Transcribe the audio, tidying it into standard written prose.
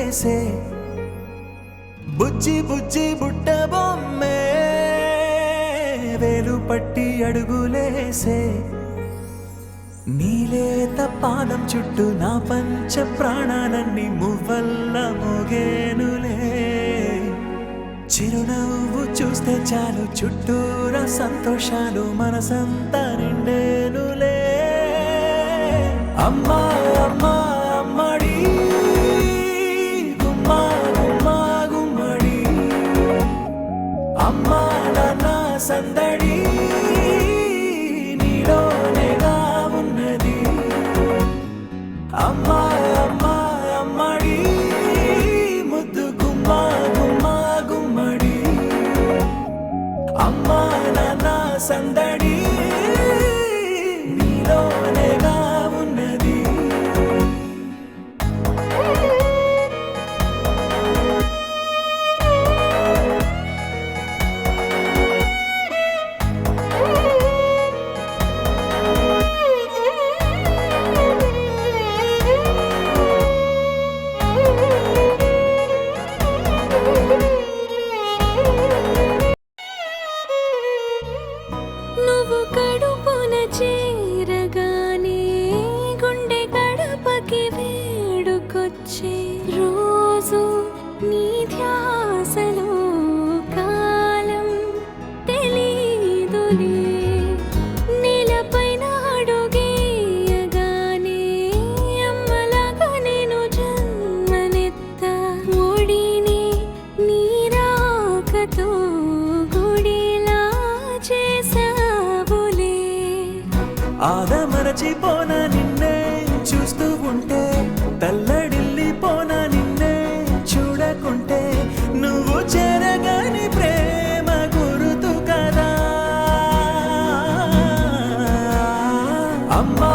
చేసే బుజ్జి బుజ్జి బుట్ట బొమ్మే వేలు పట్టి అడుగులేసే నీలేత పాదం చుట్టూ నా పంచ ప్రాణాలన్నీ మువ్వల్ల మోగేనులే చిరునవ్వు చూస్తే చాలు చుట్టూరా సంతోషాలు మనసంతా నిండేనులే అమ్మా అమ్మా అమ్మడి గుమ్మా గుమ్మా గుమ్మడి అమ్మా నాన్న సందడి నీలోనేగా ఉన్నది అమ్మా అమ్మా అమ్మడి ముద్దు గుమ్మా గుమ్మా గుమ్మడి అమ్మా నాన్న సందడి నీలోనేగా ఉన్నది నువ్వు కడుపున చేరగానే గుండె గడపకి వేడుకొచ్చే రోజు నీ ధ్యాసలో కాలం తెలీదులే నేలపైన అడుగేయగానే అమ్మలాగా నేను జన్మనెత్త ఒడిని నీ రాకతో గుడిలా చేసావులే ఆదమరచిపోనా నిన్నే చూస్తూ ఉంటే తల్లడిల్లిపోనా నిన్నే చూడకుంటే నువ్వు చేరగాని ప్రేమ గురుతు కదా అమ్మా